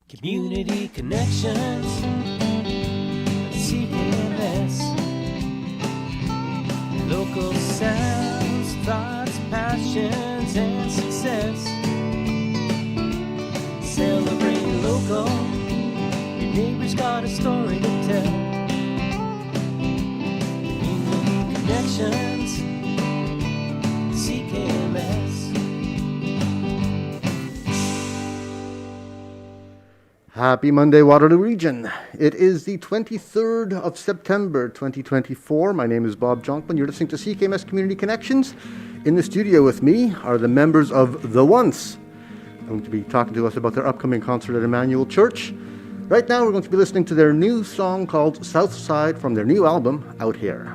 Community connections, CKMS, local sounds, thoughts, passions, and success. Celebrate local, your neighbor's got a story to tell. Community connections, CKMS. Happy Monday, Waterloo Region. It is the 23rd of September, 2024. My name is Bob Jonkman. You're listening to CKMS Community Connections. In the studio with me are the members of The Once. They're going to be talking to us about their upcoming concert at Emmanuel Church. Right now, we're going to be listening to their new song called South Side from their new album, Out Here.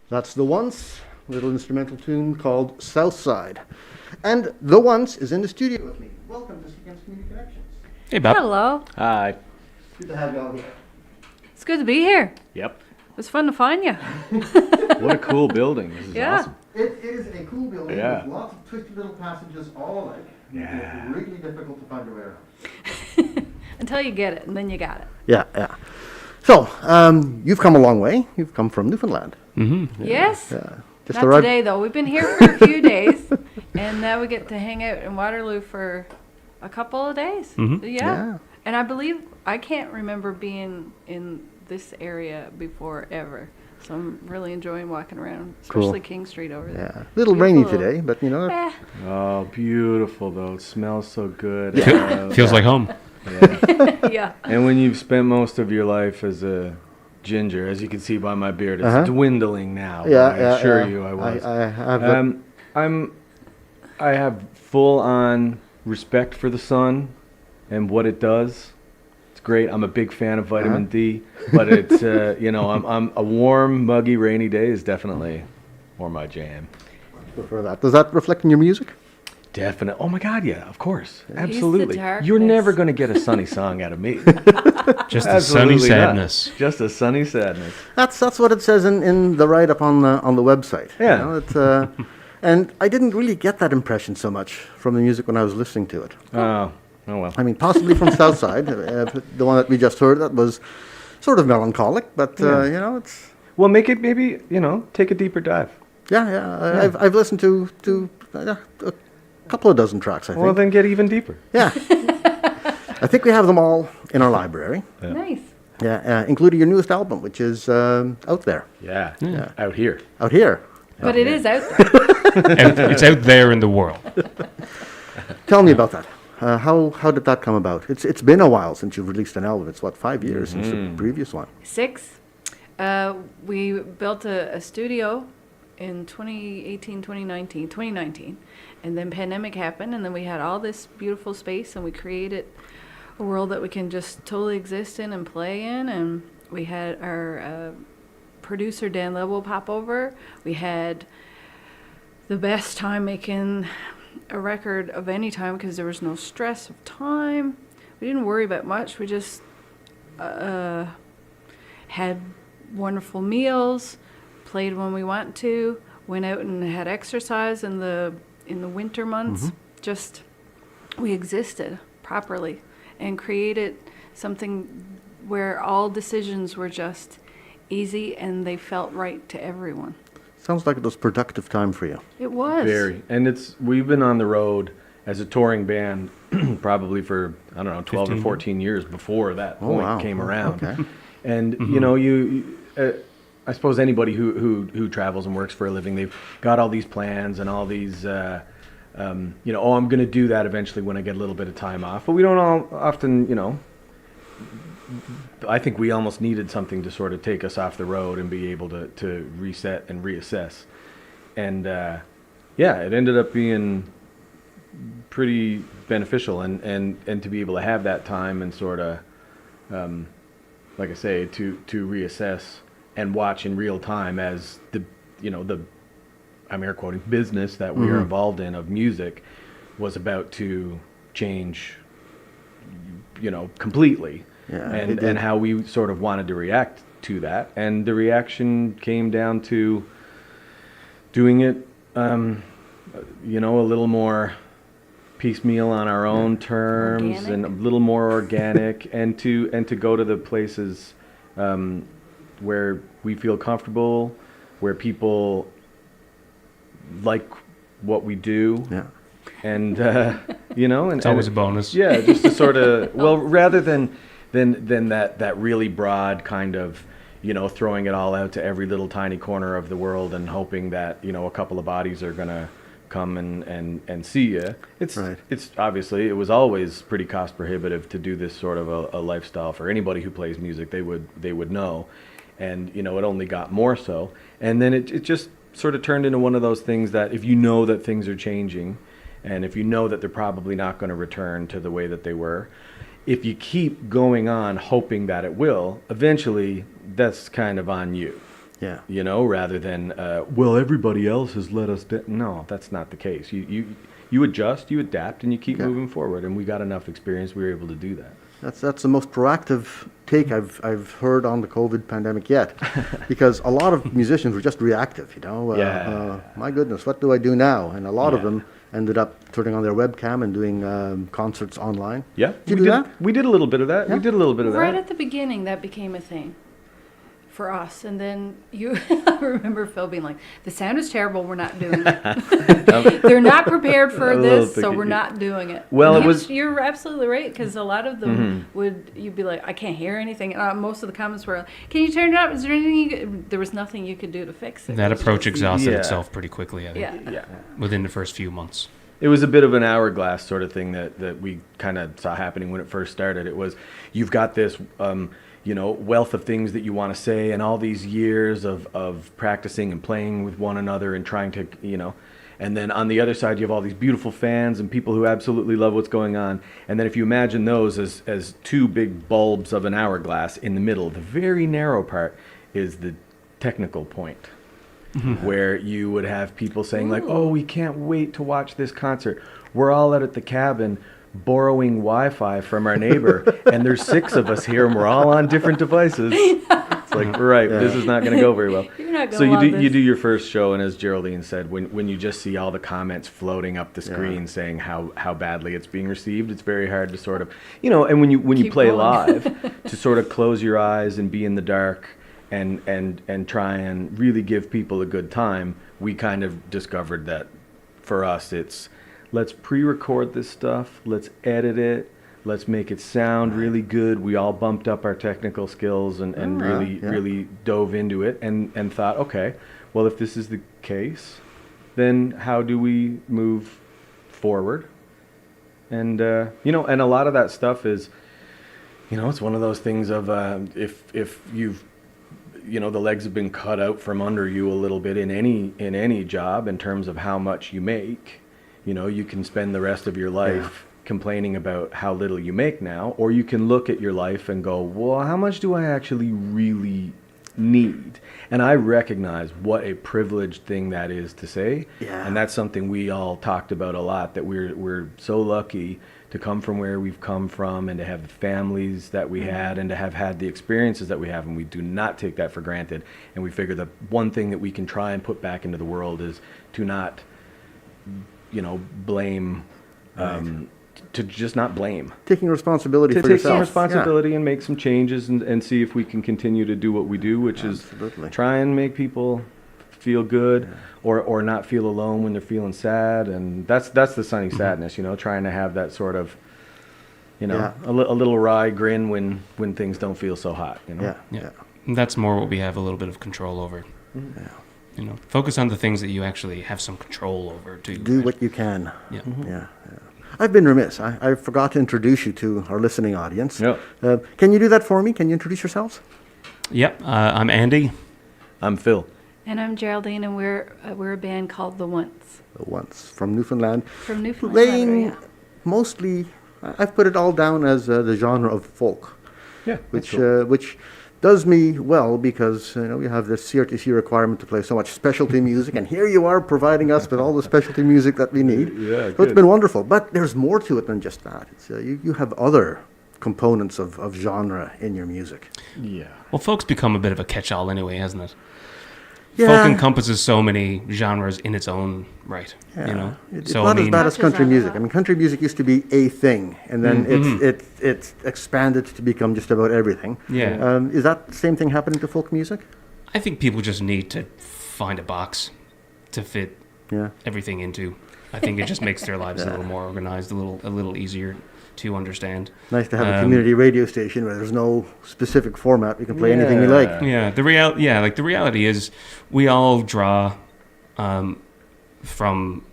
That's The Once, a little instrumental tune called Southside. And The Once is in the studio with me. Welcome to CKMS Community Connections. Hey, Bob. Hello. Hi. Good to have you all here. It's good to be here. Yep. It was fun to find you. What a cool building. This is Yeah. awesome. It is a cool building Yeah. with lots of twisty little passages all alike. Yeah. It's really difficult to find your way around. Until you get it, and then you got it. Yeah. So, you've come a long way. You've come from Newfoundland. Mm-hmm. Yes. Just Not arrived. today, though. We've been here for a few days, and now we get to hang out in Waterloo for a couple of days. Mhm. Yeah. And I believe, I can't remember being in this area before ever. So I'm really enjoying walking around, Cool. especially King Street over there. Yeah. A little rainy Beautiful. today, but you know. Eh, Oh, beautiful though. It smells so good. Feels like home. Yeah. yeah. And when you've spent most of your life as a ginger, as you can see by my beard, it's Uh-huh. dwindling now. but Yeah, I assure you I was. I have the, I have full on respect for the sun and what it does. It's great. I'm a big fan of vitamin D, but it's I'm a warm, muggy, rainy day is definitely more my jam. prefer that. Does that reflect in your music? Definitely. Oh my God, yeah, of course. Absolutely. darkness. You're never going to get a sunny song out of me. Just a sunny Absolutely not. sadness. Just a sunny sadness. That's what it says in the write-up on the website. Yeah. You know, it's, and I didn't really get that impression so much from the music when I was listening to it. Oh well. I mean, possibly from Southside, the one that we just heard, that was sort of melancholic, but Yeah. it's Well, make it maybe, take a deeper dive. yeah. I've listened to a couple of dozen tracks, I think. Well, then get even deeper. Yeah. I think we have them all in our library. Yeah. Nice. Yeah, including your newest album, which is out there, Yeah. Yeah. Out here. out here. But it is out there. It's out there in the world. Tell me about that. How did that come about? It's been a while since you've released an album. It's 5 years since the previous one. 6. We built a studio in 2019, and then pandemic happened, and then we had all this beautiful space, and we created a world that we can just totally exist in and play in, and we had our producer Dan Level pop over. We had the best time making a record of any time because there was no stress of time. We didn't worry about much. We just had wonderful meals, played when we want to. went out and had exercise in the winter months. Just we existed properly and created something where all decisions were just easy and they felt right to everyone. Sounds like it was productive time for you. It was. Very. And we've been on the road as a touring band probably for, I don't know, 12 or 15. 14 years before that Oh, point wow. came around. Okay. And, you know, I suppose anybody who travels and works for a living, they've got all these plans and all these, you know, oh, I'm going to do that eventually when I get a little bit of time off. But we don't all often, you know, I think we almost needed something to sort of take us off the road and be able to reset and reassess. And, yeah, it ended up being pretty beneficial and to be able to have that time and sort of, like I say, to reassess and watch in real time as the, you know, the, I'm air quoting, business that we are involved in of music was about to change, you know, completely. Yeah, it did. And how we sort of wanted to react to that. And the reaction came down to doing it, you know, a little more piecemeal on our own terms, Organic. and a little more organic, and to go to the places where we feel comfortable, where people like what we do, Yeah. and you know, and It's always a and- bonus. Yeah, just to sort of, well, rather than that really broad kind of, you know, throwing it all out to every little tiny corner of the world and hoping that, you know, a couple of bodies are gonna come and see you. Right. It's obviously, it was always pretty cost prohibitive to do this sort of a lifestyle. For anybody who plays music, they would know, and you know, it only got more so. And then it just sort of turned into one of those things that if you know that things are changing, and if you know that they're probably not going to return to the way that they were, if you keep going on hoping that it will, eventually that's kind of on you. Yeah. You know, rather than, well, everybody else has let us down. No, that's not the case. You adjust, you adapt, and you keep Yeah. moving forward. And we got enough experience, we were able to do that. That's the most proactive take I've heard on the COVID pandemic yet, because a lot of musicians were just reactive. You know, Yeah. My goodness, what do I do now? And a lot of Yeah. them ended up turning on their webcam and doing concerts online. Yeah, Did you do that? We did a little bit of that. Yeah. We did a little bit of Right that. at the beginning, that became a thing for us. And then I remember Phil being like, the sound is terrible, we're not doing it. They're not prepared for A little this, so picky. we're not doing it. Well, And it was- you're absolutely right, because a lot of them you'd be like, I can't hear anything. And most of the comments were, can you turn it up? Is there anything there was nothing you could do to fix it. That It was approach just- exhausted Yeah. itself pretty quickly, I think, Yeah. Yeah. within the first few months. It was a bit of an hourglass sort of thing that we kind of saw happening when it first started. It was, you've got this, you know, wealth of things that you want to say, and all these years of practicing and playing with one another and trying to, you know, and then on the other side you have all these beautiful fans and people who absolutely love what's going on. And then if you imagine those as two big bulbs of an hourglass, in the middle, the very narrow part is the technical point. Where you would have people saying like, oh, we can't wait to watch this concert. We're all out at the cabin borrowing Wi-Fi from our neighbor, and there's 6 of us here, and we're all on different devices. It's like, right, this is not going to go very well. You're not So gonna love you this. do your first show, and as Geraldine said, when you just see all the comments floating up the screen saying how badly it's being received, it's very hard to sort of, you know, and when you Keep play going. live, to sort of close your eyes and be in the dark and try and really give people a good time. We kind of discovered that for us it's, let's pre-record this stuff, let's edit it, let's make it sound really good. We all bumped up our technical skills and really dove into it and thought, okay, well, if this is the case, then how do we move forward? And you know, and a lot of that stuff is, you know, it's one of those things of if you've, you know, the legs have been cut out from under you a little bit in any job in terms of how much you make. You know, you can spend the rest of your life complaining about how little you make now, or you can look at your life and go, well, how much do I actually really need. And I recognize what a privileged thing that is to say. Yeah. And that's something we all talked about a lot, that we're so lucky to come from where we've come from and to have the families that we had and to have had the experiences that we have, and we do not take that for granted. And we figure the one thing that we can try and put back into the world is to not, blame, to just not blame. Taking responsibility To for take yourself. some responsibility and make some changes and see if we can continue to do what we do, which Absolutely. is try and make people feel good or not feel alone when they're feeling sad. And that's the sunny sadness, trying to have that sort of, Yeah. a little wry grin when things don't feel so hot, Yeah. Yeah. And that's more what we have a little bit of control over. Yeah. Focus on the things that you actually have some control over too. Do right? what you can. Yeah. Yeah. I've been remiss. I forgot to introduce you to our listening audience. Yep. Can you do that for me? Can you introduce yourselves? Yep. I'm Andy. I'm Phil. And I'm Geraldine, and we're a band called The Once Once from Newfoundland. from Newfoundland. Playing Labrador, yeah. mostly, I've put it all down as the genre of folk, Yeah. which does me well because we have this CRTC requirement to play so much specialty music, and here you are providing us with all the specialty music that we need. Yeah, So it's good. been wonderful. But there's more to it than just that. It's, you have other components of genre in your music. Yeah. Well, folk's become a bit of a catch-all anyway, hasn't it? Yeah. Folk encompasses so many genres in its own right. It's So not I as mean, bad as Touches country on a music. lot. I mean, country music used to be a thing, and then it's expanded to become just about everything. Yeah. Is that the same thing happening to folk music? I think people just need to find a box to fit Yeah. everything into. I think it just makes their lives a little more organized, a little easier to understand. Nice to have a community radio station where there's no specific format. You can play anything you like. Yeah, the reality is we all draw from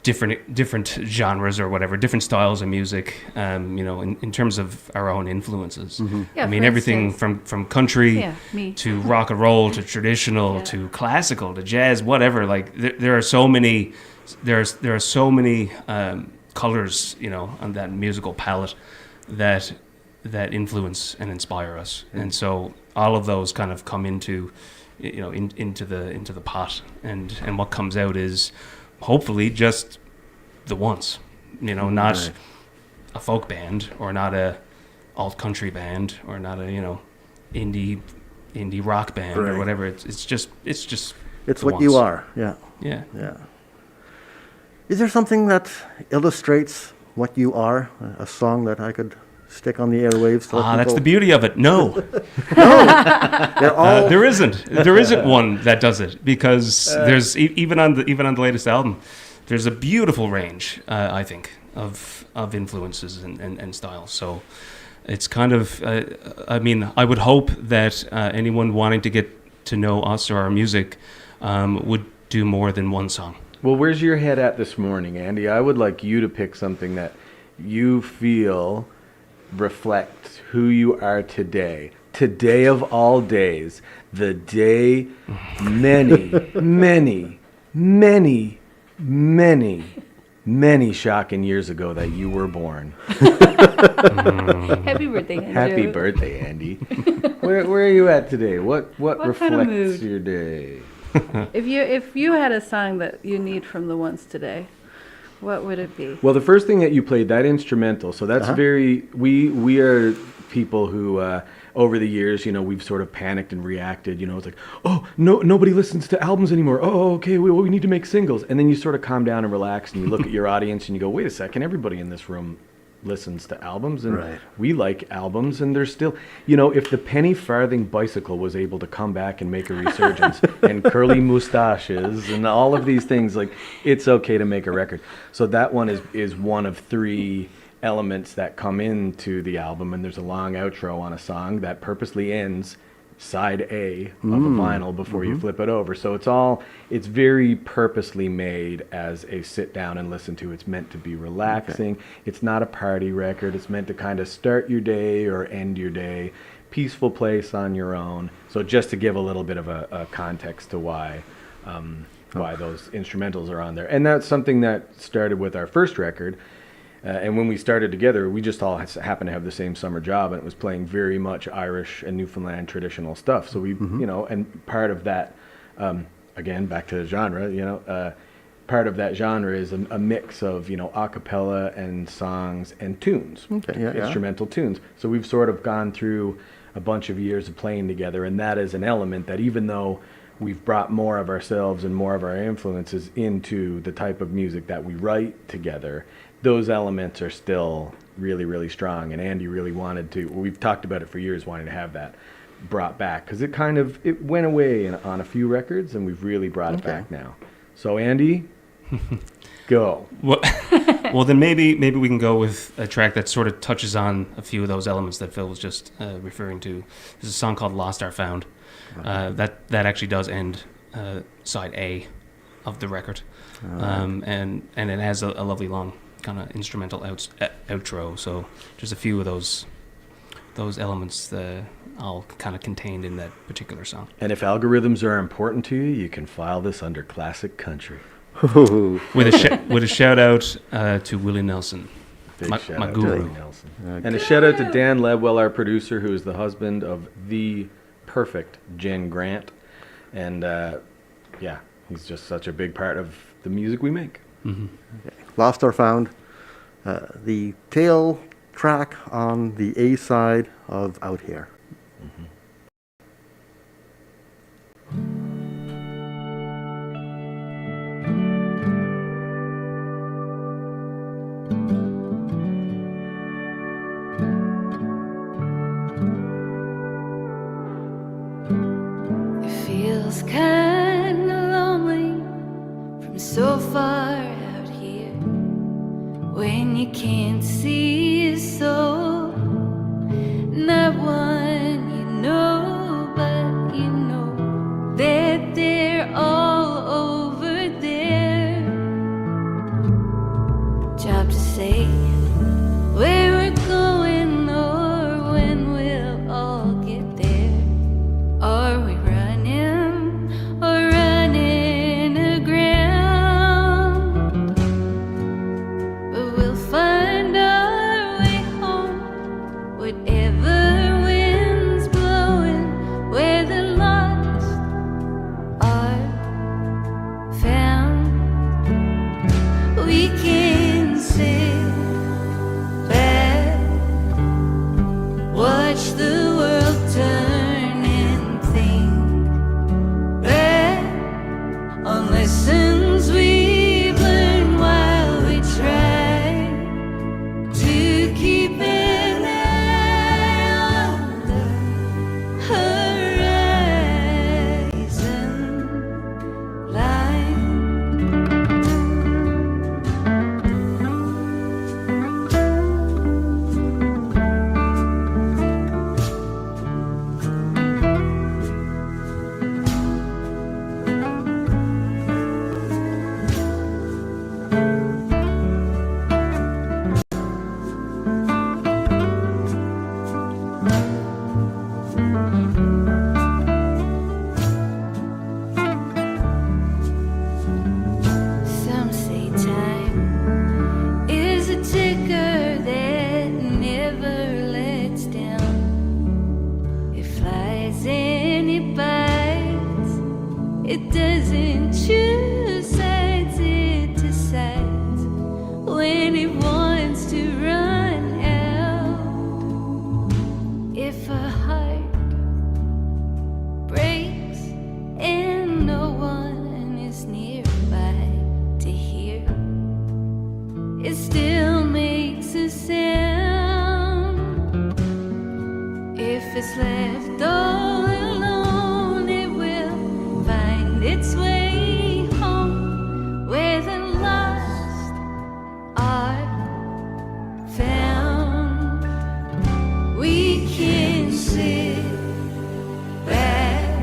different genres or whatever, different styles of music, in terms of our own influences. Yeah, I mean, for everything instance- from country Yeah, me. to rock and roll to traditional Yeah. to classical to jazz, whatever. Like there are so many colors, on that musical palette that influence and inspire us. And so all of those kind of come into into the pot, and what comes out is hopefully just the Once, not Right. a folk band or not a alt country band or not a indie rock band Right. or whatever. It's just It's the what you Once. are. Yeah. Yeah. Yeah. Is there something that illustrates what you are? A song that I could stick on the airwaves? To let That's the people- beauty of it. No, They're all. there isn't one that does it, because there's even on the latest album, there's a beautiful range, I think, of influences and styles. So it's kind of, I would hope that anyone wanting to get to know us or our music would do more than one song. Well, where's your head at this morning, Andy? I would like you to pick something that you feel reflects who you are today. Today of all days, the day many shocking years ago that you were born. Happy birthday, Andrew. Happy birthday, Andy. Where are you at today? What kind of reflects mood? your day? If you had a song that you need from The Once today, what would it be? Well, the first thing that you played, that instrumental, so that's very, we are people who, over the years, we've sort of panicked and reacted, it's like, oh, nobody listens to albums anymore. Oh, okay, we need to make singles. And then you sort of calm down and relax and you look at your audience and you go, wait a second, everybody in this room listens to albums, and Right. we like albums, and there's still, if the penny farthing bicycle was able to come back and make a resurgence and curly mustaches and all of these things, like, it's okay to make a record. So that one is one of three elements that come into the album, and there's a long outro on a song that purposely ends side A of a vinyl before you flip it over. So it's very purposely made as a sit down and listen to. It's meant to be relaxing. Okay. It's not a party record. It's meant to kind of start your day or end your day. Peaceful place on your own. So just to give a little bit of a context to why those instrumentals are on there. And that's something that started with our first record. And when we started together, we just all happened to have the same summer job, and it was playing very much Irish and Newfoundland traditional stuff. So we, and part of that, again, back to the genre, part of that genre is a mix of, a cappella and songs and tunes, instrumental tunes. So we've sort of gone through a bunch of years of playing together, and that is an element that even though we've brought more of ourselves and more of our influences into the type of music that we write together, those elements are still really, really strong. And Andy really wanted to, we've talked about it for years, wanting to have that brought back, because it went away on a few records, and we've really brought it back now. So Andy, go. Well, then maybe we can go with a track that sort of touches on a few of those elements that Phil was just referring to. There's a song called "Lost Our Found." That actually does end side A of the record, and it has a lovely long kind of instrumental outro. So there's a few of those elements all kind of contained in that particular song. And if algorithms are important to you, you can file this under classic country. With a shout out to Willie Nelson, my guru. Willie Nelson. And a shout out to Dan Ledwell, our producer, who is the husband of the perfect Jen Grant. And he's just such a big part of the music we make. Okay. Lost or Found, the tail track on the A side of Out Here. It feels kind of lonely from so far out here when you can't see a soul, not one you know, but you know that they're all over there. Job to say where we're going or when we'll all get there. Are we running or running aground? But we'll find our way home, whatever wind's blowing, where the lost are found. We can sit back, watch the world turn and think back on lessons we've learned while we try to keep an eye on the horizon line. Some say time is a ticker that never lets down. It flies and it bites. It doesn't choose sides, it decides when it wants to run out. If a heart breaks and no one is nearby to hear, it still makes a sound. If it's left all alone, it will find its way home, where the lost are found. We can sit back,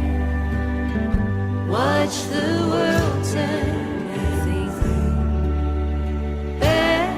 watch the world turn and think back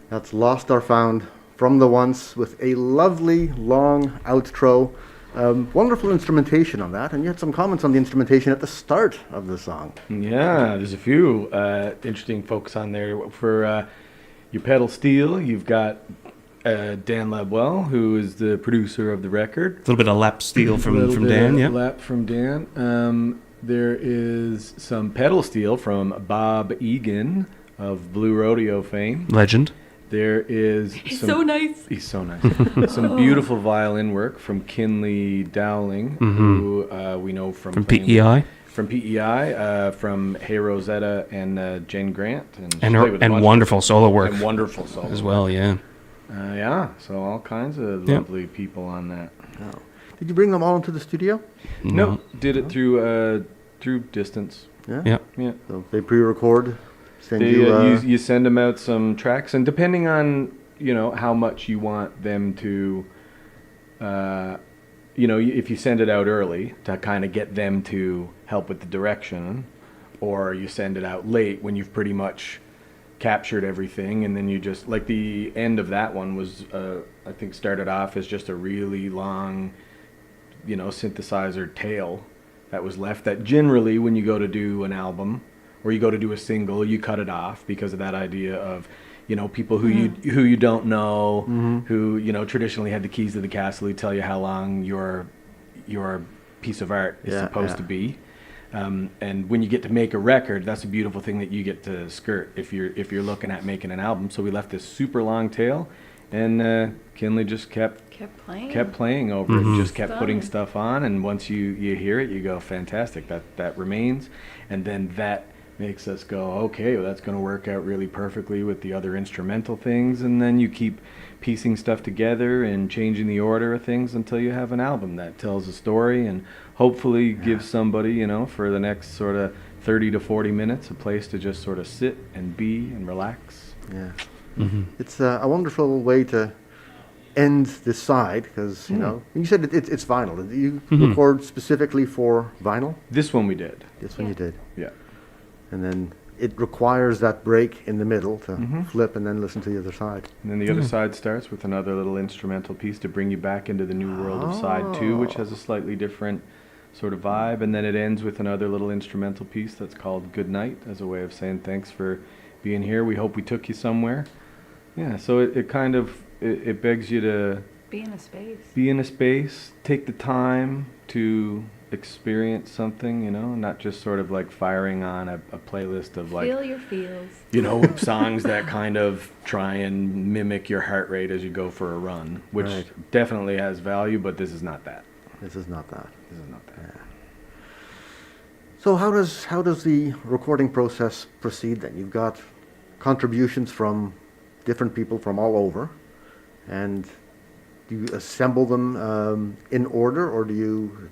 That's Lost Are Found from the Once with a lovely long outro. Wonderful instrumentation on that, and you had some comments on the instrumentation at the start of the song. Yeah, there's a few interesting folks on there. For your pedal steel, you've got Dan Labwell, who is the producer of the record. A little bit of lap steel from Dan, yeah. Lap from Dan. There is some pedal steel from Bob Egan of Blue Rodeo fame. Legend. There is He's so nice. He's so nice. Some beautiful violin work from Kinley Dowling, who we know from PEI. From PEI, from Hey Rosetta and Jen Grant. And wonderful solo work. And wonderful solo as well, yeah. Yeah, so all kinds of lovely people on that. Oh. Did you bring them all into the studio? No, did it through distance. Yeah. Yeah. So they pre-record. You send them out some tracks, and depending on how much you want them to, if you send it out early to kind of get them to help with the direction, or you send it out late when you've pretty much captured everything, and then you just, like, the end of that one was I think started off as just a really long synthesizer tail that was left, that generally when you go to do an album or you go to do a single, you cut it off because of that idea of people who you don't know, who traditionally had the keys to the castle, who tell you how long your piece of art is supposed to be. And when you get to make a record, that's a beautiful thing that you get to skirt if you're looking at making an album. So we left this super long tail, and Kinley just kept playing over it, just kept putting stuff on, and once you hear it, you go, fantastic, that remains, and then that makes us go, okay, well, that's going to work out really perfectly with the other instrumental things, and then you keep piecing stuff together and changing the order of things until you have an album that tells a story and hopefully gives somebody, for the next sort of 30 to 40 minutes, a place to just sort of sit and be and relax. Yeah. It's a wonderful way to end this side, because, you said it's vinyl. Did you record specifically for vinyl? This one we did. This one you did. Yeah. And then it requires that break in the middle to flip and then listen to the other side. And then the other side starts with another little instrumental piece to bring you back into the new world of side 2, which has a slightly different sort of vibe. And then it ends with another little instrumental piece that's called Good Night, as a way of saying thanks for being here. We hope we took you somewhere. Yeah, so it kind of, it begs you to Be in a space. Be in a space, take the time to experience something, not just sort of like firing on a playlist of like, Feel your feels. Songs that kind of try and mimic your heart rate as you go for a run, which definitely has value, but this is not that. This is not that. Yeah. So how does the recording process proceed then? You've got contributions from different people from all over, and do you assemble them in order, or do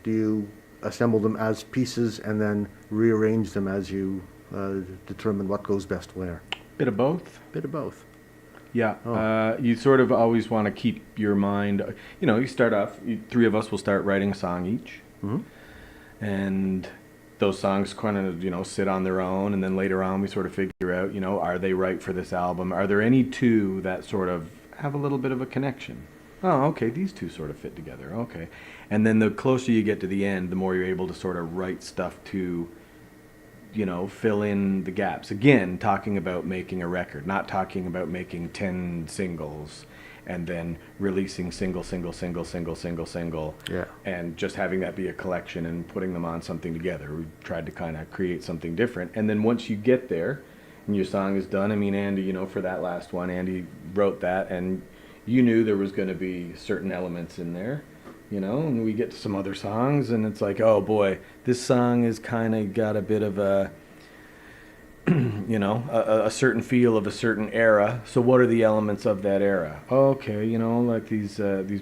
you assemble them as pieces and then rearrange them as you determine what goes best where? Bit of both. Yeah. You sort of always want to keep your mind, you start off, three of us will start writing a song each. And those songs kind of, sit on their own, and then later on we sort of figure out, are they right for this album? Are there any two that sort of have a little bit of a connection? Oh, okay, these two sort of fit together, okay. And then the closer you get to the end, the more you're able to sort of write stuff to, fill in the gaps. Again, talking about making a record, not talking about making 10 singles and then releasing single, and just having that be a collection and putting them on something together. We tried to kind of create something different. And then once you get there and your song is done, Andy, for that last one, Andy wrote that, and you knew there was going to be certain elements in there, and we get to some other songs, and it's like, oh boy, this song has kind of got a bit of a, a certain feel of a certain era. So what are the elements of that era? Okay, like these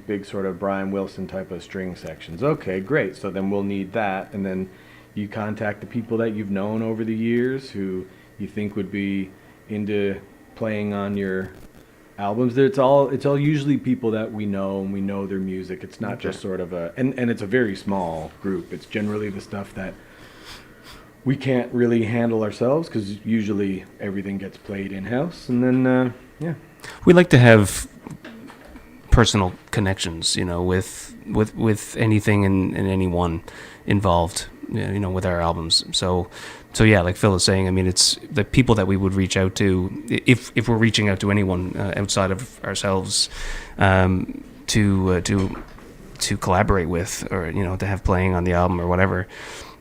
big sort of Brian Wilson type of string sections. Okay, great. So then we'll need that, and then you contact the people that you've known over the years who you think would be into playing on your albums. It's all usually people that we know, and we know their music. It's not just sort of and it's a very small group. It's generally the stuff that we can't really handle ourselves, because usually everything gets played in-house. And then, We like to have personal connections, with anything and anyone involved, with our albums. So yeah, like Phil is saying, I mean, it's the people that we would reach out to, if we're reaching out to anyone outside of ourselves, to collaborate with, or to have playing on the album or whatever.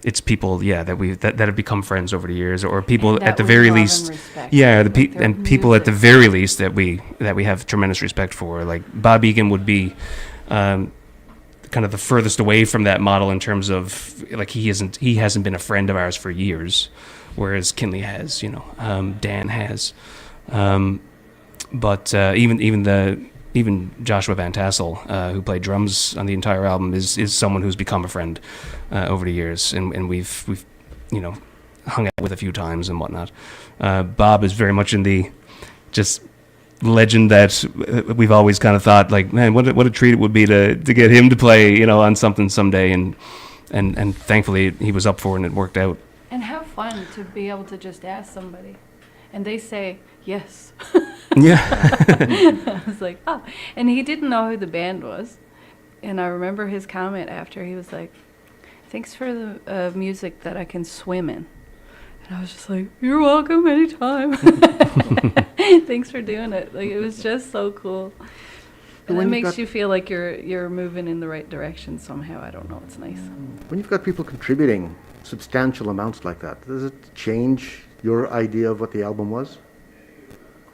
It's people, that have become friends over the years, or people at the very least, people at the very least that we have tremendous respect for. Like Bob Egan would be kind of the furthest away from that model in terms of, like, he hasn't been a friend of ours for years, whereas Kinley has, Dan has, but even Joshua Van Tassel, who played drums on the entire album, is someone who's become a friend over the years, and we've hung out with a few times and whatnot. Bob is very much in the just legend that we've always kind of thought, like, man, what a treat it would be to get him to play on something someday, and thankfully he was up for it and it worked out. And how fun to be able to just ask somebody, and they say yes. Yeah. I was like, oh. And he didn't know who the band was. And I remember his comment after. He was like, thanks for the music that I can swim in. And I was just like, you're welcome anytime. Thanks for doing it. Like, it was just so cool. And it makes you feel like you're moving in the right direction somehow. I don't know. It's nice. When you've got people contributing substantial amounts like that, does it change your idea of what the album was?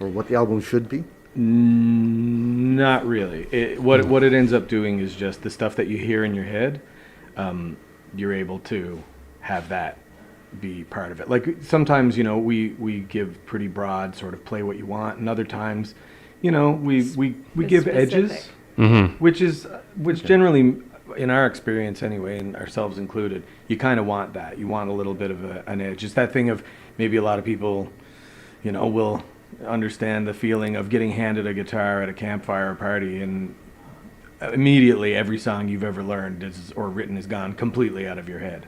Or what the album should be? Not really. What it ends up doing is just the stuff that you hear in your head, you're able to have that be part of it. Like sometimes, we give pretty broad sort of play what you want, and other times, we give specific edges, which generally, in our experience anyway, and ourselves included, you kind of want that. You want a little bit of an edge. It's that thing of maybe a lot of people, will understand the feeling of getting handed a guitar at a campfire party, and immediately every song you've ever learned or written is gone completely out of your head.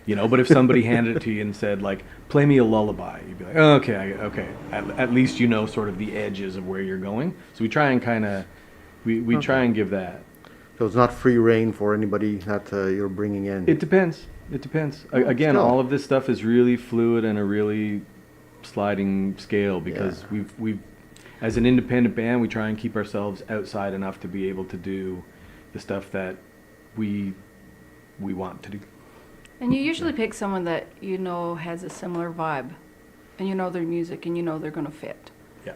But if somebody handed it to you and said, like, play me a lullaby, you'd be like, oh, okay. At least sort of the edges of where you're going. So we try and kind of, we try and give that. So it's not free reign for anybody that you're bringing in? It depends. Again, all of this stuff is really fluid and a really sliding scale, because we've as an independent band, we try and keep ourselves outside enough to be able to do the stuff that we want to do. And you usually pick someone that has a similar vibe, and their music, and they're going to fit,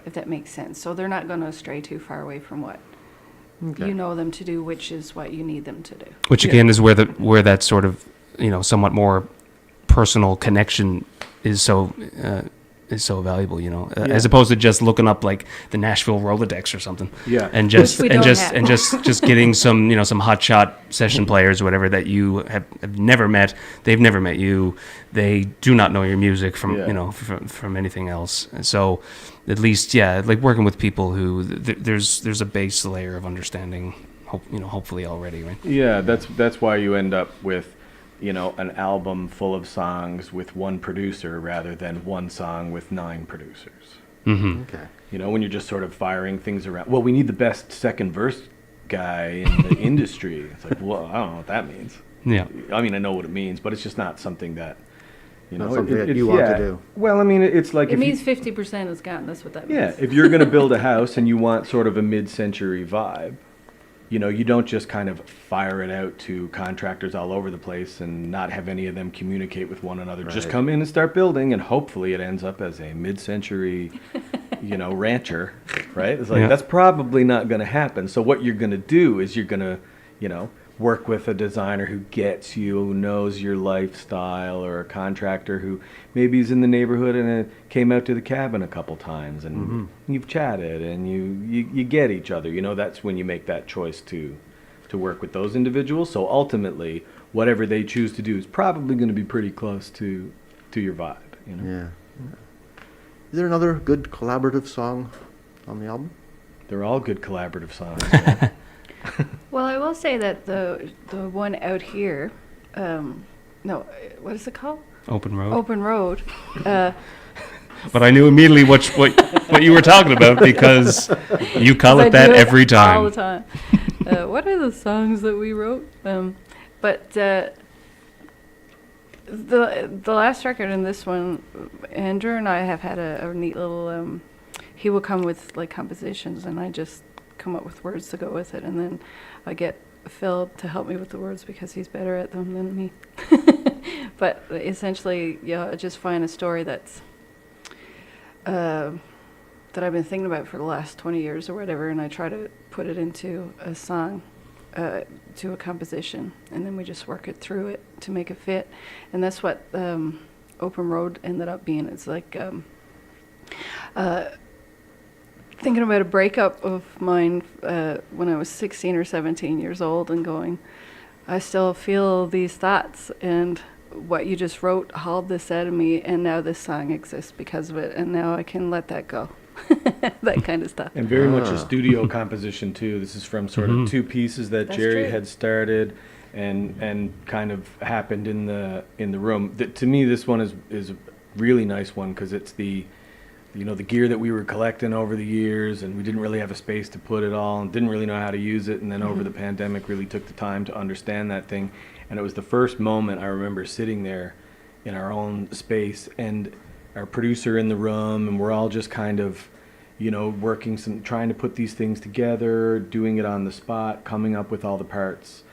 if that makes sense. So they're not going to stray too far away from what you know them to do, which is what you need them to do. Which again is where that sort of somewhat more personal connection is so valuable, as opposed to just looking up like the Nashville Rolodex or something. Yeah. And just getting some some hotshot session players or whatever that you have never met. They've never met you. They do not know your music from from anything else. So at least like working with people who there's a base layer of understanding, hopefully already, right? Yeah, that's why you end up with an album full of songs with one producer rather than one song with 9 producers. Mm-hmm. Okay. When you're just sort of firing things around. Well, we need the best second verse guy in the industry. It's like, well, I don't know what that means. Yeah. I mean, I know what it means, but it's just not something that, not something that you want to do. Well, I mean, it's like... It means 50% is gone. That's what that means. Yeah, if you're going to build a house and you want sort of a mid-century vibe, you don't just kind of fire it out to contractors all over the place and not have any of them communicate with one another. Right. Just come in and start building, and hopefully it ends up as a mid-century, rancher, right? It's like, that's probably not going to happen. So what you're going to do is you're going to, work with a designer who gets you, who knows your lifestyle, or a contractor who maybe is in the neighborhood and came out to the cabin a couple times, and you've chatted and you get each other. That's when you make that choice to work with those individuals. So ultimately, whatever they choose to do is probably going to be pretty close to your vibe. Yeah. Is there another good collaborative song on the album? They're all good collaborative songs. Well, I will say that the one out here, what is it called? Open Road. Open Road. But I knew immediately what you were talking about because you call it that every time. All the time. What are the songs that we wrote? But the last record and this one, Andrew and I have had a neat little. He will come with like compositions, and I just come up with words to go with it, and then I get Phil to help me with the words because he's better at them than me. But essentially, yeah, I just find a story that's that I've been thinking about for the last 20 years or whatever, and I try to put it into a song, to a composition, and then we just work it through it to make it fit. And that's what Open Road ended up being. It's like thinking about a breakup of mine when I was 16 or 17 years old and going, I still feel these thoughts, and what you just wrote hauled this out of me, and now this song exists because of it, and now I can let that go. That kind of stuff. And very much a studio composition too. This is from sort of two pieces that That's Jerry true. had started and kind of happened in the room. To me, this one is a really nice one because it's the gear that we were collecting over the years, and we didn't really have a space to put it all and didn't really know how to use it, and then over the pandemic really took the time to understand that thing. And it was the first moment I remember sitting there in our own space and our producer in the room, and we're all just kind of, working trying to put these things together, doing it on the spot, coming up with all the parts,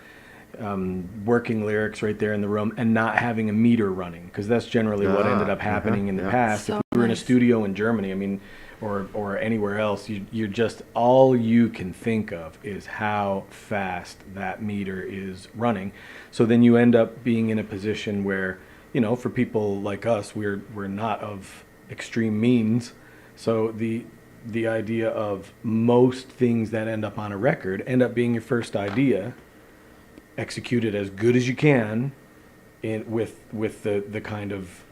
working lyrics right there in the room, and not having a meter running, because that's generally what ended up happening in the past. So if we were in a nice. studio in Germany, I mean, or anywhere else, you're just, all you can think of is how fast that meter is running. So then you end up being in a position where, for people like us, we're not of extreme means. So the idea of most things that end up on a record end up being your first idea, executed as good as you can, with the kind of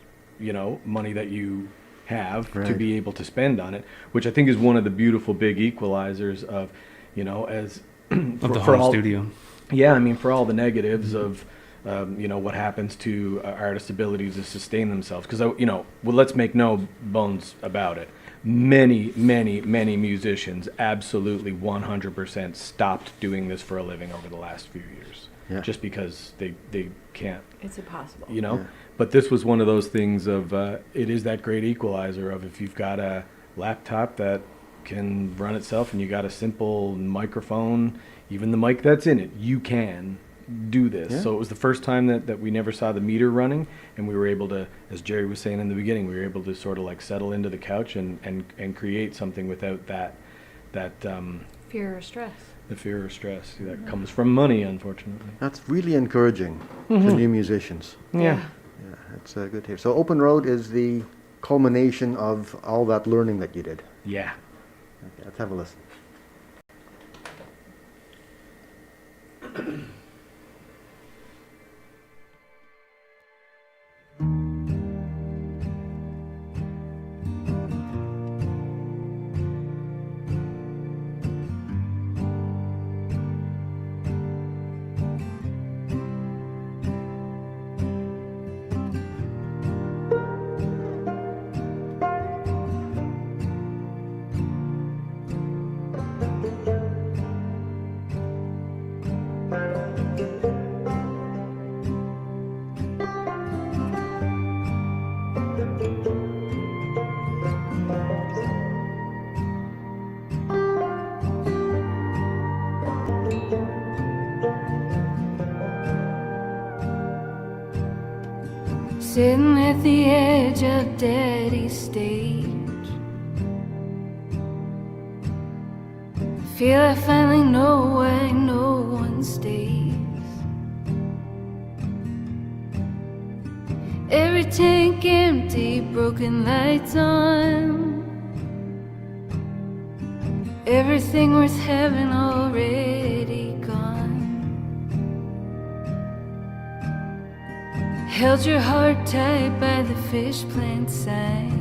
money that you have to be able to spend on it, which I think is one of the beautiful big equalizers of, as Of the home studio. Yeah, I mean, for all the negatives of, what happens to artists' abilities to sustain themselves. Because, let's make no bones about it. Many, many, many musicians absolutely 100% stopped doing this for a living over the last few years. Yeah. Just because they can't, It's impossible. Yeah. But this was one of those things of, it is that great equalizer of, if you've got a laptop that can run itself and you got a simple microphone, even the mic that's in it, you can do this. Yeah. So it was the first time that we never saw the meter running, and we were able to, as Jerry was saying in the beginning, we were able to sort of like settle into the couch and create something without that Fear or stress. the fear or stress that comes from money, unfortunately. That's really encouraging to new musicians. Yeah. Yeah, it's good to hear. So Open Road is the culmination of all that learning that you did. Yeah. Okay, let's have a listen. Sitting at the edge of Daddy's stage, feel I finally know why no one stays. Every tank empty, broken lights on, everything worth having already gone. Held your heart tight by the fish plant sign.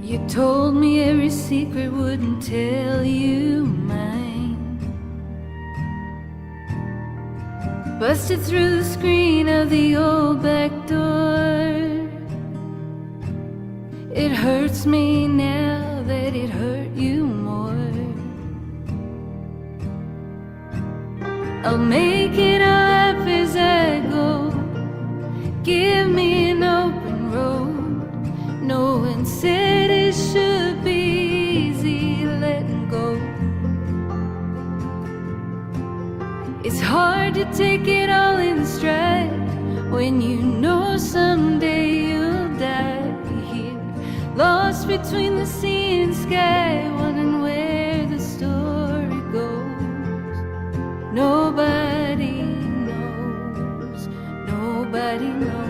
You told me every secret, wouldn't tell you mine. busted through the screen of the old back door. It hurts me now that it hurt you more. I'll make it up as I go. Give me an open road. No one said it should be easy letting go. It's hard to take it all in stride when you know someday you'll die here, lost between the sea and sky, wondering where the story goes. Nobody knows, nobody knows.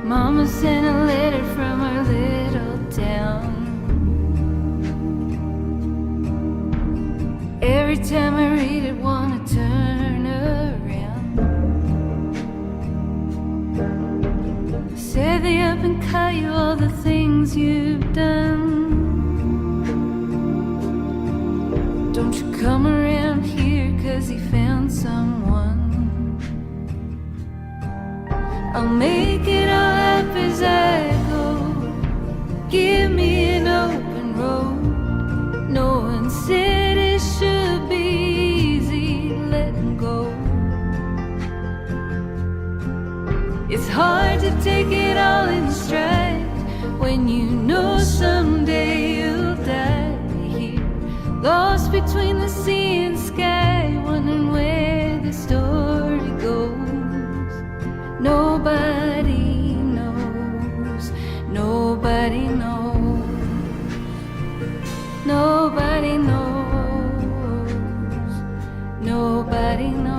Mama sent a letter from her little town. Every time I read it, wanna turn around. Said they up and cut you all the things you've done. Don't you come around here 'cause he found someone. I'll make it all up as I go. Give me an open road. No one said it should be easy letting go. It's hard to take it all in stride when you know someday you'll die here, lost between the sea and sky, wondering where the story goes. Nobody knows, nobody knows, nobody knows, nobody knows.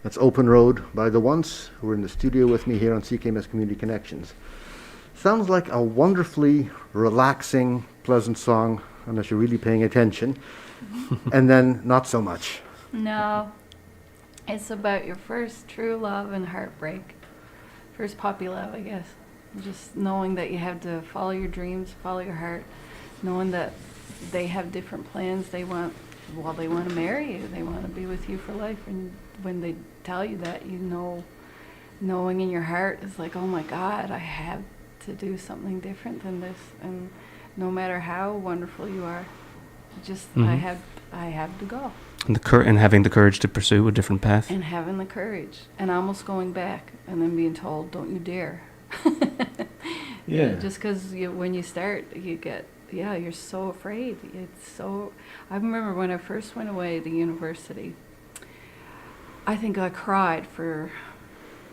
That's Open Road by The Once, who are in the studio with me here on CKMS Community Connections. Sounds like a wonderfully relaxing, pleasant song, unless you're really paying attention, and then not so much. No, it's about your first true love and heartbreak. First puppy love, I guess. Just knowing that you have to follow your dreams, follow your heart, knowing that they have different plans. They want to marry you. They want to be with you for life. And when they tell you that, you know, knowing in your heart is like, oh my God, I have to do something different than this. And no matter how wonderful you are, just I have to go. And having the courage to pursue a different path. And having the courage, and almost going back, and then being told, don't you dare. Yeah. Just because when you start, you get, you're so afraid. I remember when I first went away to university, I think I cried for,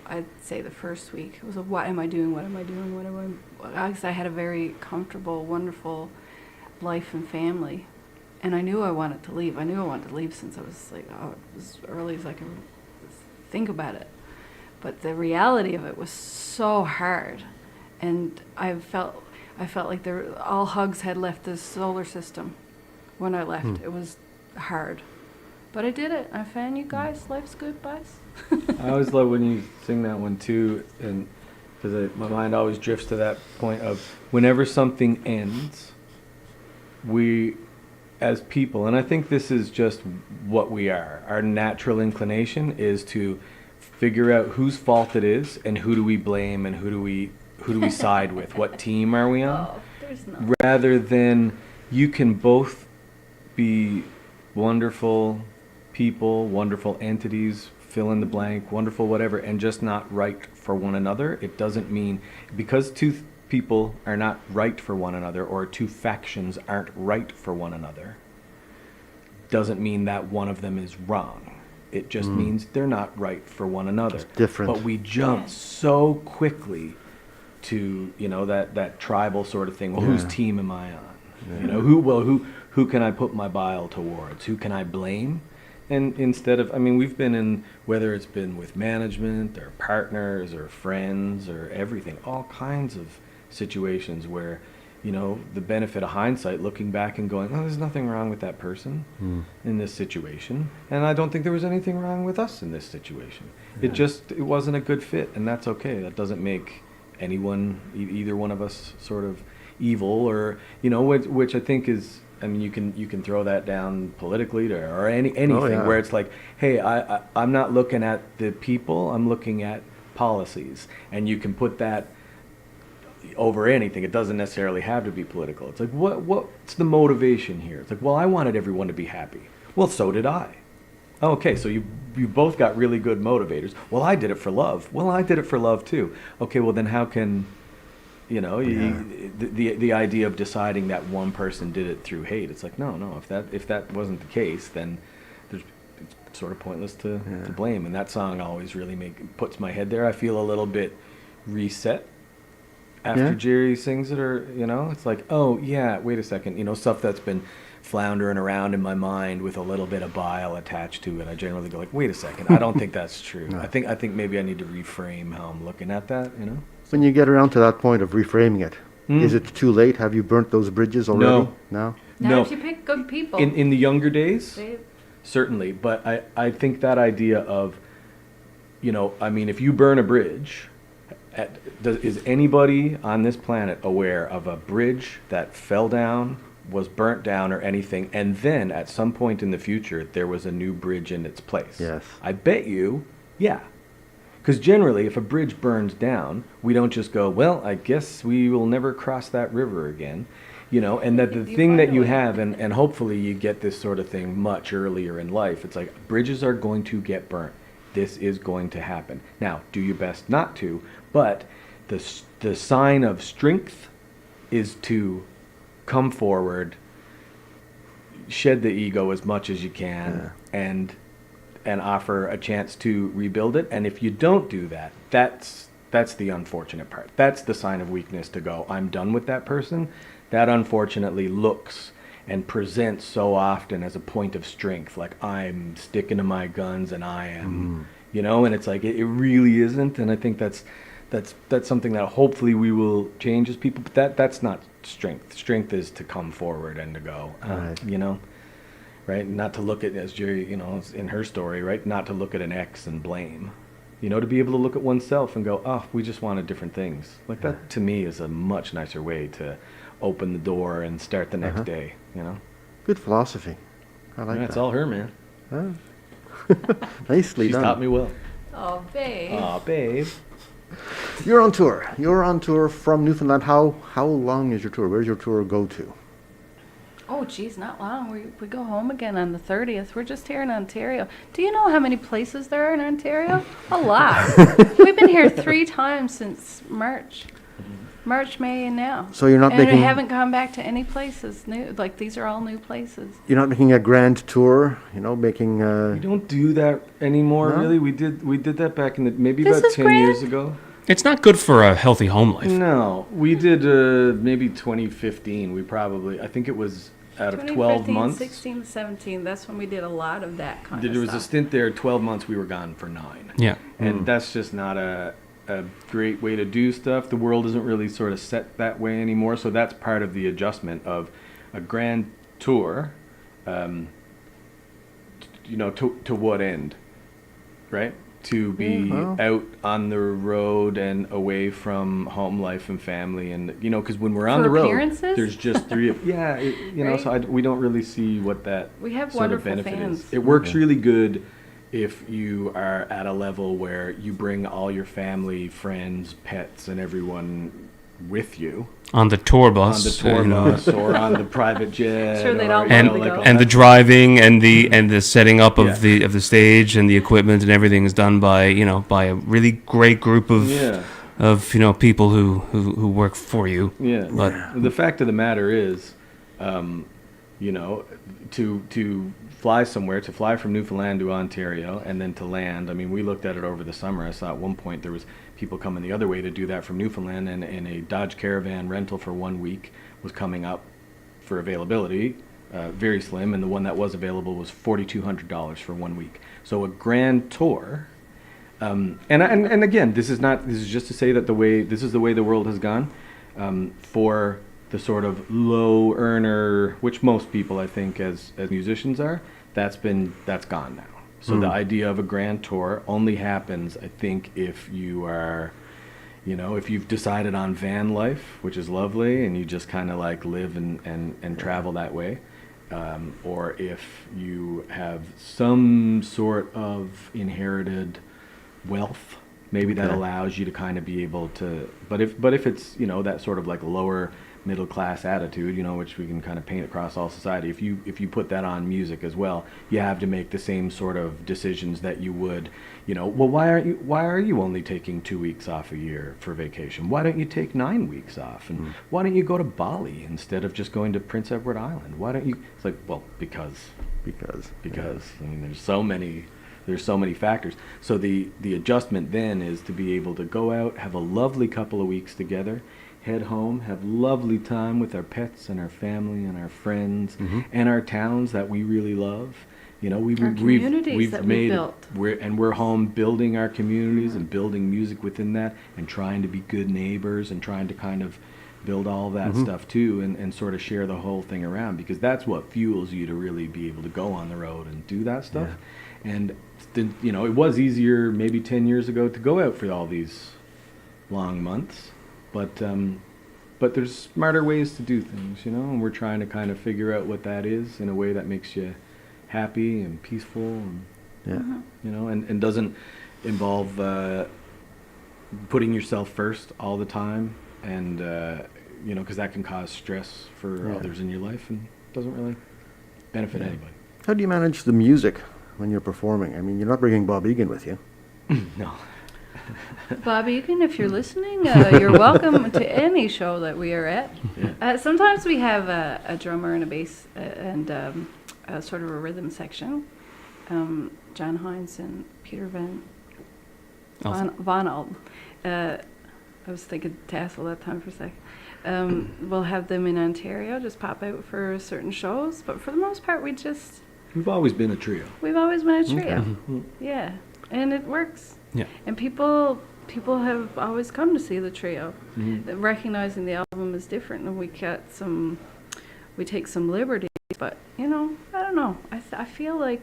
I'd say the first week. It was what am I doing, what am I doing, what am I, because I had a very comfortable, wonderful life and family. And I knew I wanted to leave. I knew I wanted to leave since I was like, as early as I could think about it. But the reality of it was so hard. And I felt like all hugs had left the solar system when I left. It was hard. But I did it. I found you guys. Life's good, boys. I always love when you sing that one too, and because my mind always drifts to that point of whenever something ends, we, as people, and I think this is just what we are, our natural inclination is to figure out whose fault it is and who do we blame and who do we side with, what team are we on, Oh, there's no. rather than you can both be wonderful people, wonderful entities, fill in the blank, wonderful whatever, and just not right for one another. It doesn't mean because two people are not right for one another or two factions aren't right for one another, doesn't mean that one of them is wrong. It just means they're not right for one another. It's different. But we jump so quickly to, you know, that tribal sort of thing. Well, whose team am I on? You know, who can I put my bile towards? Who can I blame? And instead of, I mean, we've been in, whether it's been with management or partners or friends or everything, all kinds of situations where, you know, the benefit of hindsight, looking back and going, oh, there's nothing wrong with that person in this situation. And I don't think there was anything wrong with us in this situation. It wasn't a good fit, and that's okay. That doesn't make anyone, either one of us, sort of evil or, you know, which I think is, I mean, you can throw that down politically or anything where it's like, hey, I'm not looking at the people, I'm looking at policies, and you can put that over anything. It doesn't necessarily have to be political. It's like, what's the motivation here? It's like, well, I wanted everyone to be happy. Well, so did I. Okay, so you both got really good motivators. Well, I did it for love. Well, I did it for love too. Okay, well then how can, you know, the idea of deciding that one person did it through hate? It's like, no. If that wasn't the case, then it's sort of pointless to blame. And that song always really puts my head there. I feel a little bit reset after Jerry sings it, or, you know, it's like, oh yeah, wait a second, you know, stuff that's been floundering around in my mind with a little bit of bile attached to it. I generally go like, wait a second, I don't think that's true. I think maybe I need to reframe how I'm looking at that, you know. When you get around to that point of reframing it, is it too late? Have you burnt those bridges already? No. Now, if you pick good people. In the younger days, certainly, but I think that idea of, you know, I mean, if you burn a bridge, is anybody on this planet aware of a bridge that fell down, was burnt down or anything, and then at some point in the future there was a new bridge in its place? Yes. I bet you, yeah. Because generally, if a bridge burns down, we don't just go, well, I guess we will never cross that river again. You know, and that the thing that you have, and hopefully you get this sort of thing much earlier in life, it's like bridges are going to get burnt. This is going to happen. Now, do your best not to, but the sign of strength is to come forward, shed the ego as much as you can, and offer a chance to rebuild it. And if you don't do that, that's the unfortunate part. That's the sign of weakness, to go, I'm done with that person. That unfortunately looks and presents so often as a point of strength, like I'm sticking to my guns and I am, you know, and it's like it really isn't. And I think that's something that hopefully we will change as people, but that's not strength. Strength is to come forward and to go, you know, right? Not to look at, as Jerry, you know, in her story, right? Not to look at an ex and blame, you know, to be able to look at oneself and go, oh, we just wanted different things. Like that to me is a much nicer way to open the door and start the next day, you know? Good philosophy. I like that. It's all her, man. Nicely She's done. taught me well. Oh, babe. Aw, babe. You're on tour. You're on tour from Newfoundland. How long is your tour? Where's your tour go to? Oh, geez, not long. We go home again on the 30th. We're just here in Ontario. Do you know how many places there are in Ontario? A lot. We've been here 3 times since March. March, May, and now. So you're not and making... we haven't gone back to any places new. Like, these are all new places. You're not making a grand tour, you know, making... We don't do that anymore, No? really. We did that back in maybe This about is 10 grand. years ago. It's not good for a healthy home life. No, we did maybe 2015. We probably, I think it was out of 12 2015, months. 16, 17, that's when we did a lot of that kind of There was a stuff. stint there, 12 months, we were gone for 9. Yeah. And that's just not a great way to do stuff. The world isn't really sort of set that way anymore, so that's part of the adjustment of a grand tour, you know, to what end, right? to be Well. out on the road and away from home life and family, and because when we're on For the road, appearances? there's just three of Right? so we don't really see what that We have sort of wonderful benefit fans. is. It works really good if you are at a level where you bring all your family, friends, pets, and everyone with you On the tour on bus. the tour bus or on the private jet. Sure, they'd or, all you And, know, wanna like go. all and the that. driving and the setting up of Yeah. the stage and the equipment and everything is done by a really great group of people who work for you. Yeah. But The fact of the matter is, to fly somewhere, to fly from Newfoundland to Ontario and then to land. I mean, we looked at it over the summer. I saw at one point there was people coming the other way to do that from Newfoundland, and a Dodge Caravan rental for 1 week was coming up for availability, very slim, and the one that was available was $4,200 for 1 week. So a grand tour. And again, this is just to say that this is the way the world has gone, for the sort of low earner, which most people I think as musicians are, that's gone now. So the idea of a grand tour only happens, I think, if you are, if you've decided on van life, which is lovely, and you just kind of like live and travel that way. Or if you have some sort of inherited wealth, maybe that allows you to kind of be able to. But if it's that sort of like lower middle class attitude, which we can kind of paint across all society. If you put that on music as well, you have to make the same sort of decisions that you would. Well, why are you only taking 2 weeks off a year for vacation? Why don't you take 9 weeks off? And why don't you go to Bali instead of just going to Prince Edward Island? Why don't you? It's like, well, because I mean, there's so many factors. So the adjustment then is to be able to go out, have a lovely couple of weeks together, head home, have lovely time with our pets and our family and our friends and our towns that we really love. We've communities that we've built. We're home building our communities and building music within that and trying to be good neighbors and trying to kind of build all that stuff too, and sort of share the whole thing around, because that's what fuels you to really be able to go on the road and do that stuff. And it was easier maybe 10 years ago to go out for all these long months, but there's smarter ways to do things, and we're trying to kind of figure out what that is in a way that makes you happy and peaceful, and and doesn't involve putting yourself first all the time, and because that can cause stress for others in your life and doesn't really benefit anybody. How do you manage the music when you're performing? I mean, you're not bringing Bob Egan with you. No. Bob Egan, if you're listening, you're welcome to any show that we are at. Sometimes we have a drummer and a bass and a sort of a rhythm section. John Hines and Peter Van Alden. I was thinking Tassel that time for a sec. We'll have them in Ontario, just pop out for certain shows. But for the most part, We've always been a trio. we've always been a trio. Yeah, and it works. Yeah. And people have always come to see the trio, recognizing the album is different, and we take some liberties. But I don't know. I feel like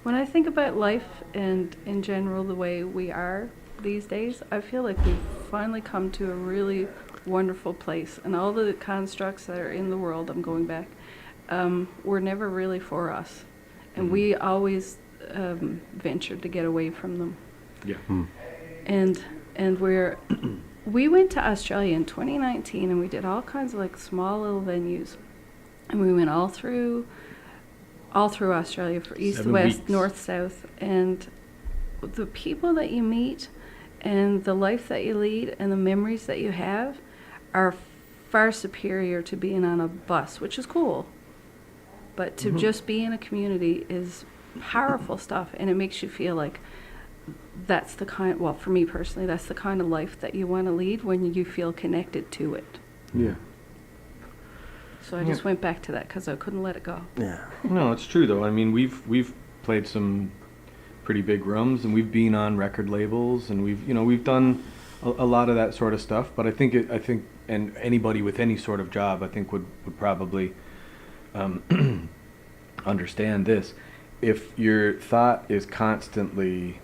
when I think about life and in general the way we are these days, I feel like we've finally come to a really wonderful place, and all the constructs that are in the world, I'm going back, were never really for us, and we always ventured to get away from them. Yeah. And we went to Australia in 2019, and we did all kinds of like small little venues, and we went all through Australia, for east, 7 west, weeks. north, south, and the people that you meet and the life that you lead and the memories that you have are far superior to being on a bus, which is cool. But to just be in a community is powerful stuff, and it makes you feel like that's the kind, well, for me personally, that's the kind of life that you want to lead when you feel connected to it. Yeah. So I just went back to that because I couldn't let it go. Yeah. No, it's true though. I mean, we've played some pretty big rooms, and we've been on record labels, and we've done a lot of that sort of stuff. But I think and anybody with any sort of job, I think would probably understand this. if your thought is constantly,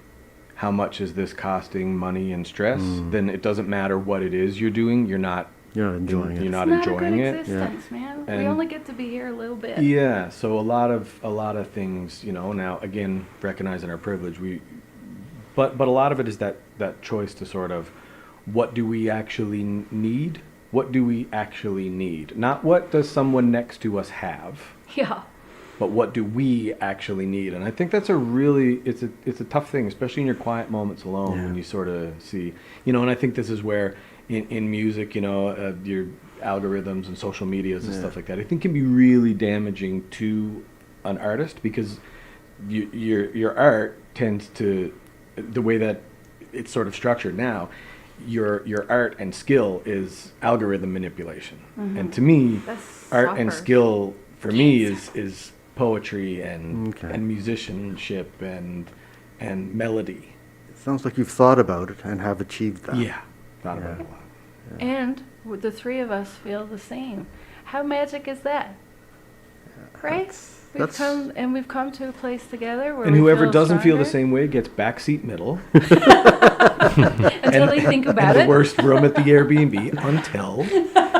how much is this costing money and stress, then it doesn't matter what it is you're doing. You're not enjoying it. You're not It's not enjoying a good it. existence, man. We And- only get to be here a little bit. Yeah. So a lot of things, now again, recognizing our privilege, but a lot of it is that choice to sort of, what do we actually need? What do we actually need? Not what does someone next to us have, Yeah. but what do we actually need? And I think that's it's a tough thing, especially in your quiet moments alone, when you sort of see, and I think this is where in music, your algorithms and social medias and stuff like that, I think can be really damaging to an artist, because your art tends to, the way that it's sort of structured now, your art and skill is algorithm manipulation. And to me, That's art and soccer. skill for me is poetry and Okay. and musicianship and melody. It sounds like you've thought about it and have achieved that. Yeah, thought about it a lot. And the three of us feel the same. How magic is that? Right? We've come to a place together where And we whoever feel doesn't feel the stronger same way gets backseat middle until they think about and the it. worst room at the Airbnb until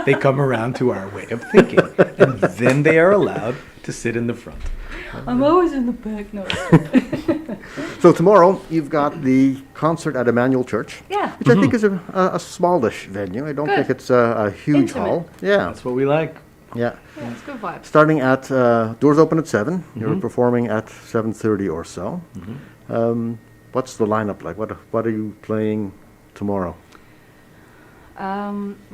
they come around to our way of thinking, and then they are allowed to sit in the front. I'm always in the back. No. So tomorrow you've got the concert at Emmanuel Church, Yeah. which I think is a smallish venue. I don't Good. think it's a huge Intimate. hall. Yeah, That's what we like. yeah. Yeah, it's good vibes. Starting at doors open at 7. You're performing at 7:30 or so. What's the lineup like? What are you playing tomorrow?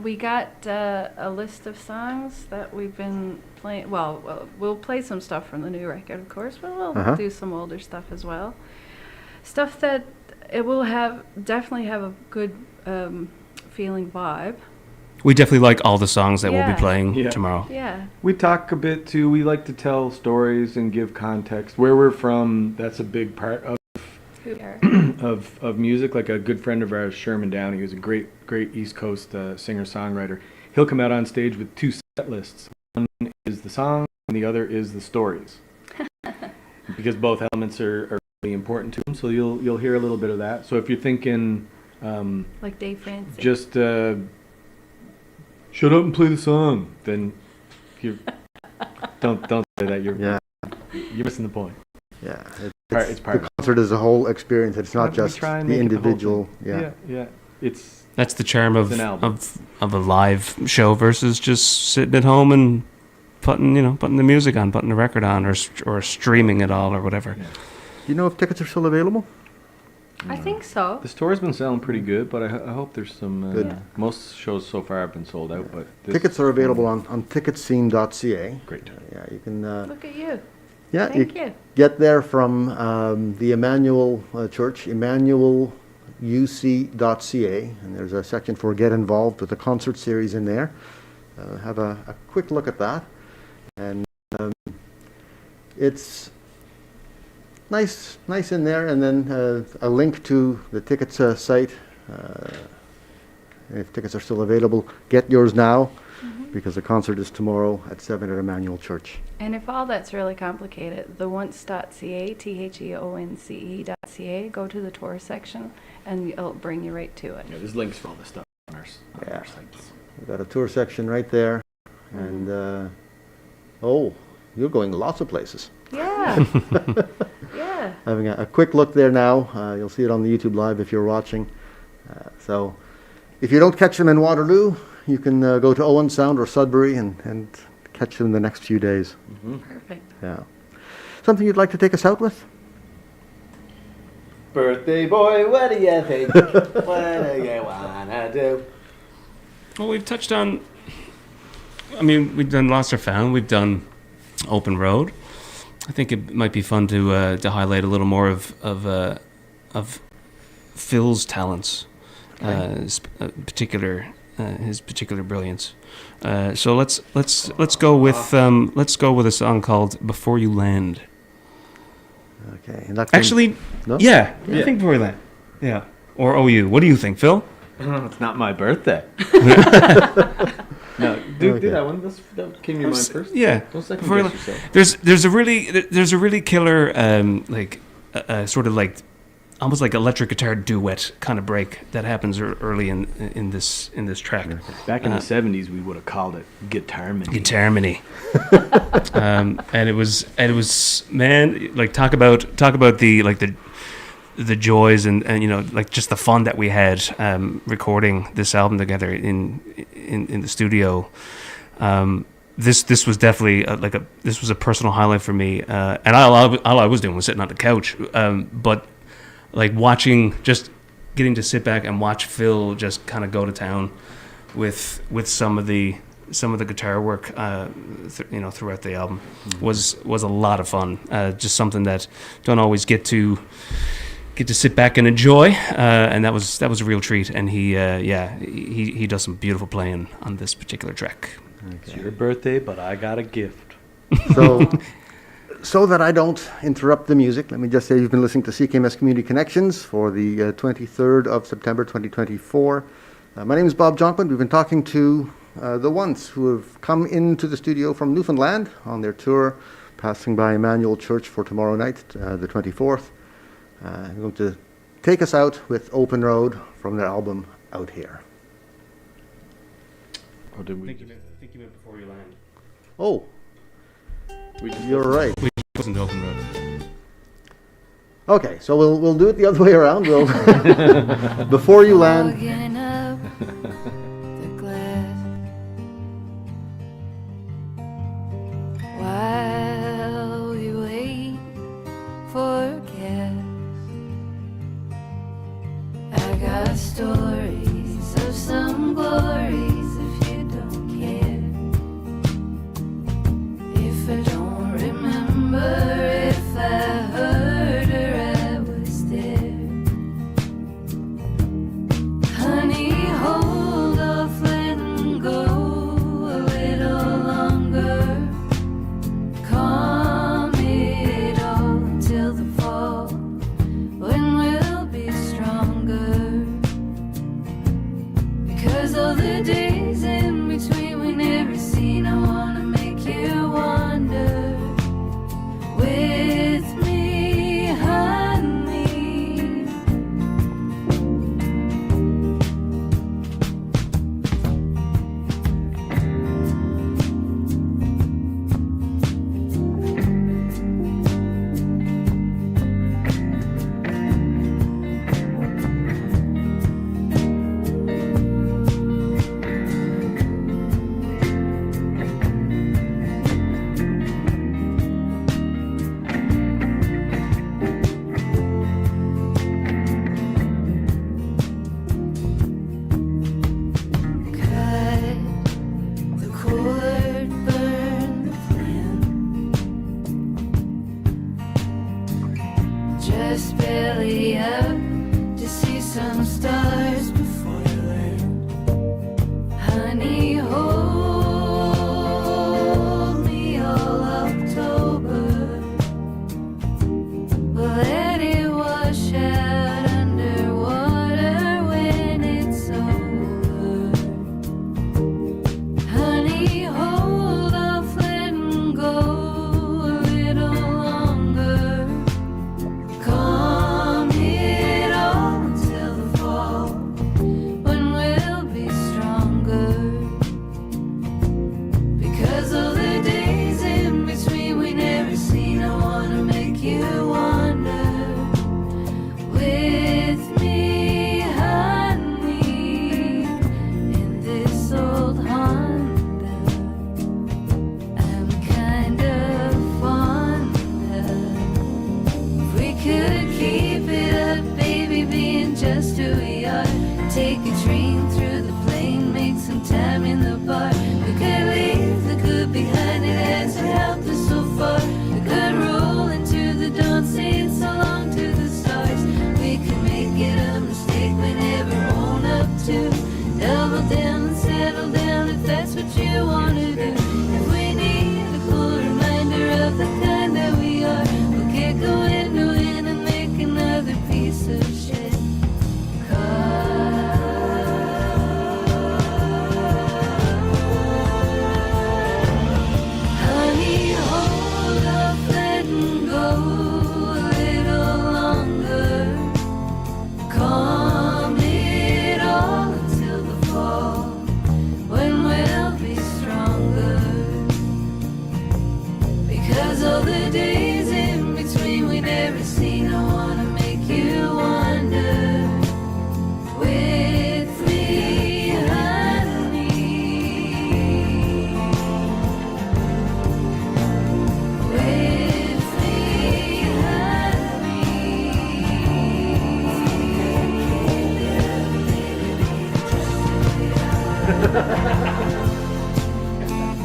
We got a list of songs that we've been playing. Well, we'll play some stuff from the new record, of course, but we'll do some older stuff as well. Stuff that it will definitely have a good feeling vibe. We definitely like all the songs that we'll Yeah. be playing Yeah. tomorrow. Yeah. We talk a bit too. We like to tell stories and give context. Where we're from, that's a big part of Who we are. of music. Like a good friend of ours, Sherman Downey, who's a great East Coast singer-songwriter. He'll come out on stage with 2 set lists. One is the song, and the other is the stories. Because both elements are really important to him. So you'll hear a little bit of that. So if you're thinking Like Dave Fancy. just shut up and play the song, then you don't say that. You're missing the point. Yeah, It's part the of concert is a whole experience. It's not We just try and the make it the whole individual. thing. Yeah. It's That's the charm It's an album. of a live show versus just sitting at home and putting the music on, putting the record on, or streaming it all or whatever. Yeah. Do you know if tickets are still available? I think so. the store's been selling pretty good, but I hope there's some. Good. Yeah. Most shows so far have been sold out, but Tickets are available on ticketscene.ca. Great. Yeah, you can. Look at you. Yeah, Thank you. get there from the Emmanuel Church, emmanueluc.ca, and there's a section for Get Involved with the concert series in there. Have a quick look at that, and it's nice in there, and then a link to the tickets site. If tickets are still available, get yours now, because the concert is tomorrow at 7 at Emmanuel Church. And if all that's really complicated, the once.ca, theonce.ca, go to the tour section and it'll bring you right to it. Yeah, there's links for all this stuff on our sites. We've got a tour section right there, and you're going lots of places. Yeah. Yeah. Having a quick look there now. You'll see it on the YouTube Live if you're watching. So if you don't catch them in Waterloo, you can go to Owen Sound or Sudbury and catch them the next few days. Perfect. Yeah. Something you'd like to take us out with? Birthday boy, what do you think? What do you wanna do? Well, we've touched on. I mean, we've done Lost or Found. We've done Open Road. I think it might be fun to highlight a little more of Phil's talents, his particular brilliance. So let's go with a song called "Before You Land." Okay. And that's Actually, No? yeah, I think Before You Land. Yeah, or OU. What do you think, Phil? It's not my birthday. No, do that one. That came to your mind first. Yeah. Don't second Before you guess yourself. there's a really killer sort of like almost like electric guitar duet kind of break that happens early in this track. Back in the 70s, we would have called it Guitar Mini. And it was man, like talk about the joys and you know, like just the fun that we had recording this album together in the studio. This was definitely this was a personal highlight for me, and all I was doing was sitting on the couch, but like just getting to sit back and watch Phil just kind of go to town with some of the guitar work, you know, throughout the album was a lot of fun. Just something that don't always get to sit back and enjoy, and that was a real treat. And he does some beautiful playing on this particular track. It's your birthday, but I got a gift. So that I don't interrupt the music, let me just say you've been listening to CKMS Community Connections for the 23rd of September 2024. My name is Bob Jonkman. We've been talking to the ones who have come into the studio from Newfoundland on their tour, passing by Emmanuel Church for tomorrow night, the 24th. I'm going to take us out with Open Road from their album Out Here. Or did we? I think you meant before you land. Oh, you're right. We wasn't Open Road. Okay, so we'll do it the other way around. We'll before you land. Walking up the glass while we wait for gas. I got stories of some glories if you don't care. If I don't remember, if I heard her, I was there. Honey, hold off, letting go a little longer. Calm it all until the fall, when we'll be stronger. Because all the days in between we never seen, I wanna make you wonder with me, honey.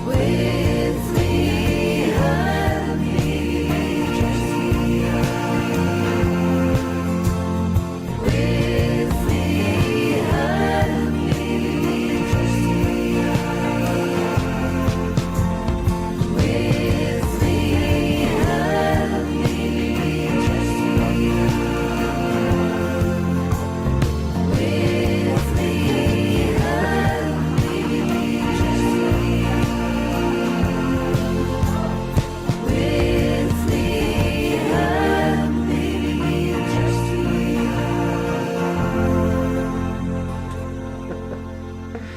Way